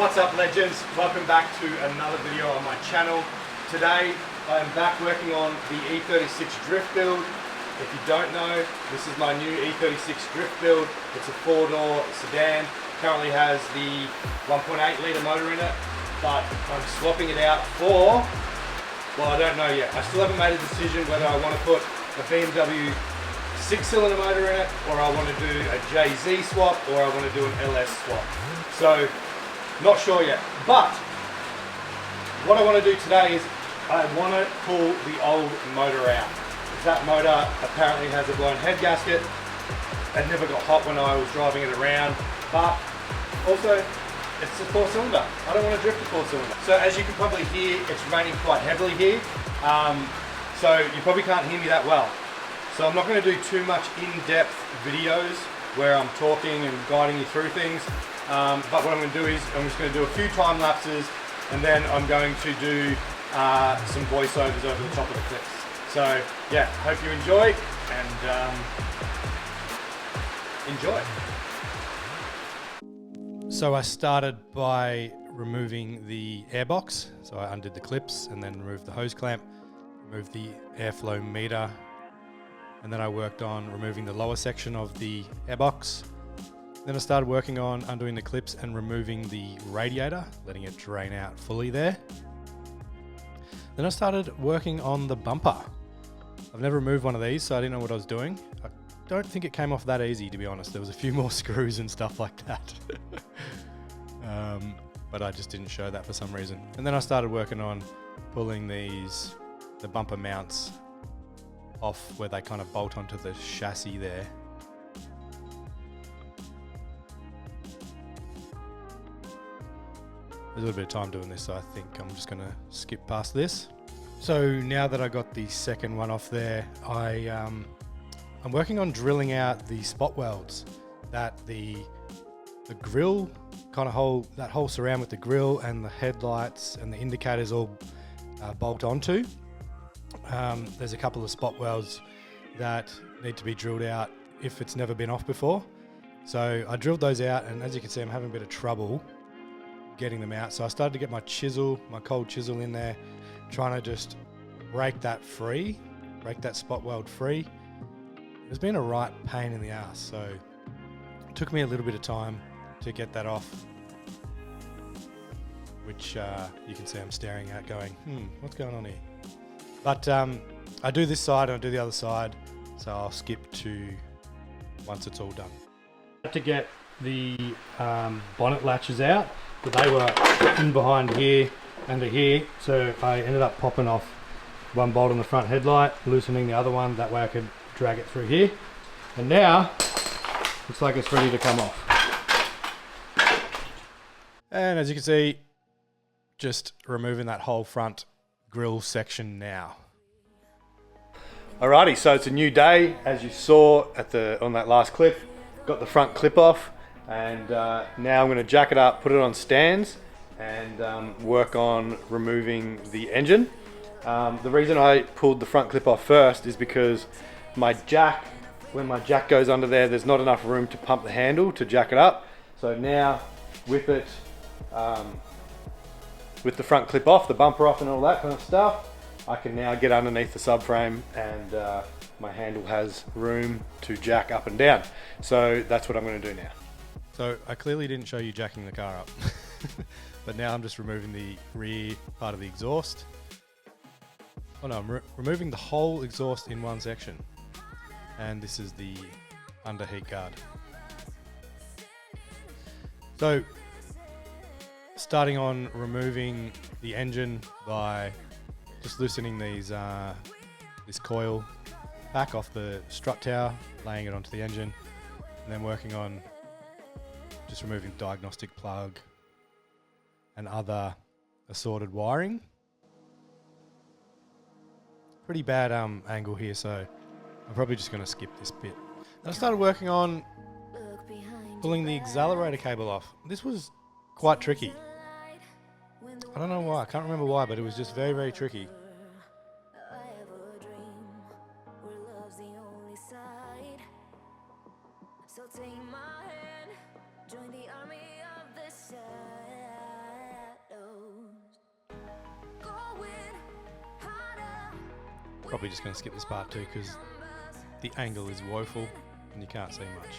What's up, legends? Welcome back to another video on my channel. Today I am back working on the E36 Drift Build. If you don't know, this is my new E36 Drift Build. It's a 4-door sedan. Currently has the 1.8 litre motor in it, but I'm swapping it out for, well, I don't know yet. I still haven't made a decision whether I want to put a BMW 6-cylinder motor in it, or I want to do a JZ swap, or I want to do an LS swap. So, not sure yet. But what I want to do today is I want to pull the old motor out. That motor apparently has a blown head gasket. It never got hot when I was driving it around, but also it's a 4-cylinder. I don't want to drift a 4-cylinder. So as you can probably hear, it's raining quite heavily here. So you probably can't hear me that well. So I'm not going to do too much in-depth videos where I'm talking and guiding you through things. But what I'm going to do is I'm just going to do a few time lapses, and then I'm going to do some voiceovers over the top of the clips. So yeah, hope you enjoy, and enjoy. So I started by removing the airbox. So I undid the clips and then removed the hose clamp, removed the airflow meter, and then I worked on removing the lower section of the airbox. Then I started working on undoing the clips and removing the radiator, letting it drain out fully there. Then I started working on the bumper. I've never removed one of these, so I didn't know what I was doing. I don't think it came off that easy, to be honest. There was a few more screws and stuff like that. But I just didn't show that for some reason. And then I started working on pulling the bumper mounts off where they kind of bolt onto the chassis there. There's a little bit of time doing this, so I think I'm just going to skip past this. So now that I got the second one off there, I'm working on drilling out the spot welds that the grill kind of that whole surround with the grill and the headlights and the indicators all bolt onto. There's a couple of spot welds that need to be drilled out if it's never been off before. So I drilled those out, and as you can see, I'm having a bit of trouble getting them out. So I started to get my cold chisel in there, trying to just break that spot weld free. It's been a right pain in the ass, so it took me a little bit of time to get that off, which you can see I'm staring at going, what's going on here? But I do this side and I do the other side, so I'll skip to once it's all done. I had to get the bonnet latches out, but they were in behind here, under here, so I ended up popping off one bolt on the front headlight, loosening the other one, that way I could drag it through here. And now, looks like it's ready to come off. And as you can see, just removing that whole front grille section now. Alrighty, so it's a new day, as you saw on that last clip. Got the front clip off, and now I'm going to jack it up, put it on stands, and work on removing the engine. The reason I pulled the front clip off first is because when my jack goes under there's not enough room to pump the handle to jack it up. So now with it, with the front clip off, the bumper off and all that kind of stuff, I can now get underneath the subframe, and my handle has room to jack up and down. So that's what I'm going to do now. So I clearly didn't show you jacking the car up, but now I'm just removing the rear part of the exhaust. Oh no, I'm removing the whole exhaust in one section. And this is the underheat guard. So, starting on removing the engine by just loosening this coil back off the strut tower, laying it onto the engine, and then working on just removing diagnostic plug and other assorted wiring. Pretty bad angle here, so I'm probably just going to skip this bit. Then I started working on pulling the accelerator cable off. This was quite tricky. I don't know why, I can't remember why, but it was just very, very tricky. So take my hand, join the army of the sun. Probably just going to skip this part too because the angle is woeful and you can't see much.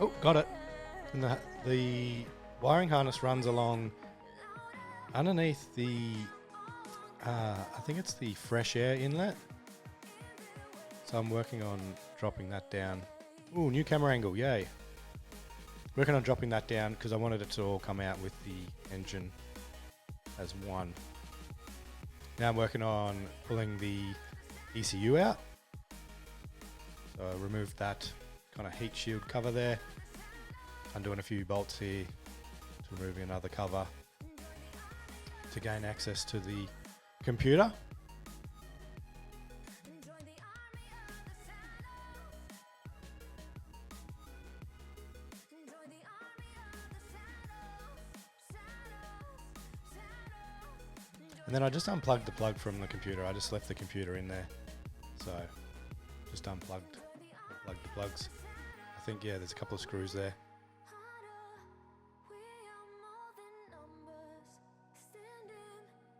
Oh, got it. And the wiring harness runs along underneath the, I think it's the fresh air inlet. So I'm working on dropping that down. Ooh, new camera angle, yay. Working on dropping that down because I wanted it to all come out with the engine as one. Now I'm working on pulling the ECU out. So I removed that kind of heat shield cover there. Undoing a few bolts here to removing another cover to gain access to the computer. And then I just unplugged the plug from the computer. I just left the computer in there. So just unplugged the plugs. I think, yeah, there's a couple of screws there.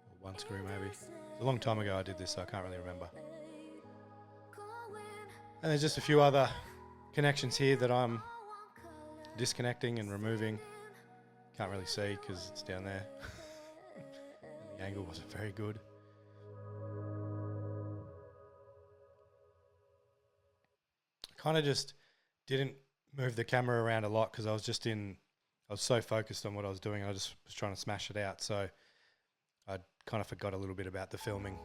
Or one screw maybe. It's a long time ago I did this, so I can't really remember. And there's just a few other connections here that I'm disconnecting and removing. Can't really see because it's down there. The angle wasn't very good. I kind of just didn't move the camera around a lot because I was so focused on what I was doing. I just was trying to smash it out. So I kind of forgot a little bit about the filming.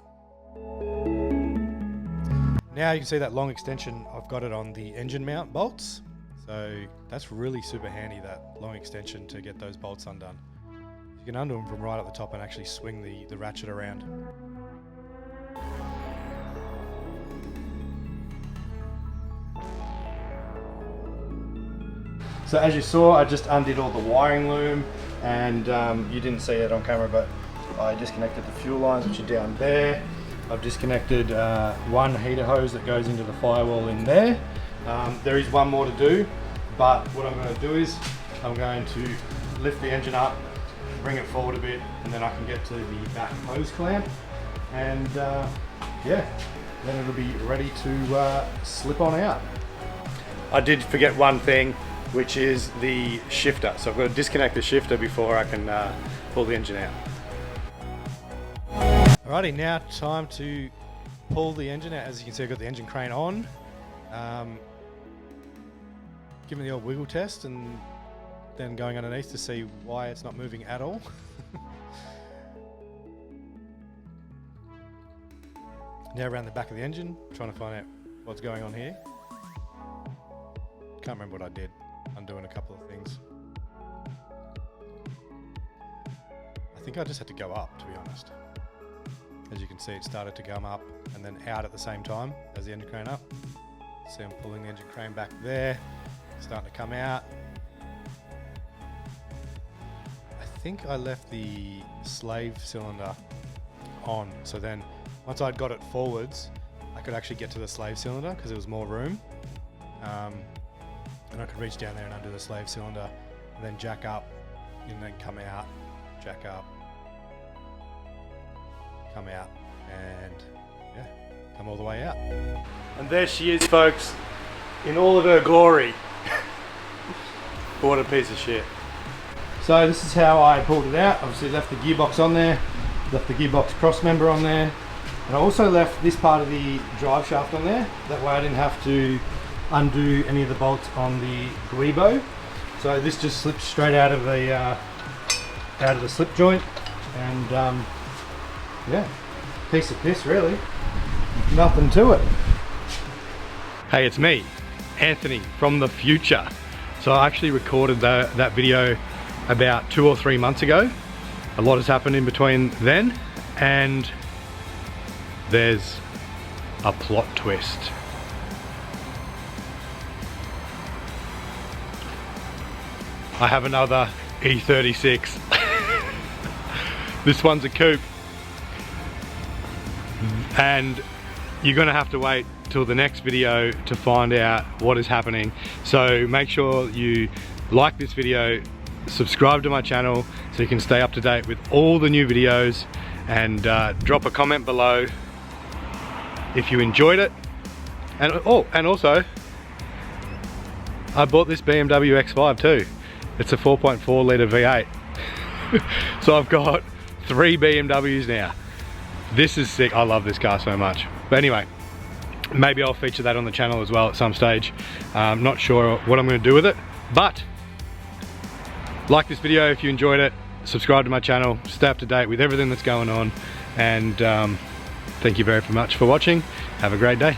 Now you can see that long extension. I've got it on the engine mount bolts. So that's really super handy, that long extension, to get those bolts undone. You can undo them from right at the top and actually swing the ratchet around. So as you saw, I just undid all the wiring loom, and you didn't see it on camera, but I disconnected the fuel lines, which are down there. I've disconnected one heater hose that goes into the firewall in there. There is one more to do, but what I'm going to do is I'm going to lift the engine up, bring it forward a bit, and then I can get to the back hose clamp, and yeah, then it'll be ready to slip on out. I did forget one thing, which is the shifter. So I've got to disconnect the shifter before I can pull the engine out. Alrighty, now time to pull the engine out. As you can see, I've got the engine crane on. Giving the old wiggle test and then going underneath to see why it's not moving at all. Now around the back of the engine, trying to find out what's going on here. Can't remember what I did. Undoing a couple of things. I think I just had to go up, to be honest. As you can see, it started to come up and then out at the same time as the engine crane up. See, I'm pulling the engine crane back there, starting to come out. I think I left the slave cylinder on, so then once I'd got it forwards, I could actually get to the slave cylinder because there was more room. And I could reach down there and undo the slave cylinder and then jack up and then come out, jack up, come out, and yeah, come all the way out. And there she is, folks, in all of her glory. What a piece of shit. So this is how I pulled it out. Obviously left the gearbox on there, left the gearbox cross member on there, and I also left this part of the drive shaft on there. That way I didn't have to undo any of the bolts on the Guibo. So this just slips straight out of the slip joint, and yeah, piece of piss really. Nothing to it. Hey, it's me, Anthony from the future. So I actually recorded that video about 2 or 3 months ago. A lot has happened in between then, and there's a plot twist. I have another E36. This one's a coupe. And you're gonna have to wait till the next video to find out what is happening. So make sure you like this video, subscribe to my channel so you can stay up to date with all the new videos, and drop a comment below if you enjoyed it. And and also, I bought this BMW X5 too. It's a 4.4 litre V8. So I've got 3 BMWs now. This is sick. I love this car so much. But anyway, maybe I'll feature that on the channel as well at some stage. Not sure what I'm going to do with it, but like this video if you enjoyed it, subscribe to my channel, stay up to date with everything that's going on, and thank you very much for watching. Have a great day.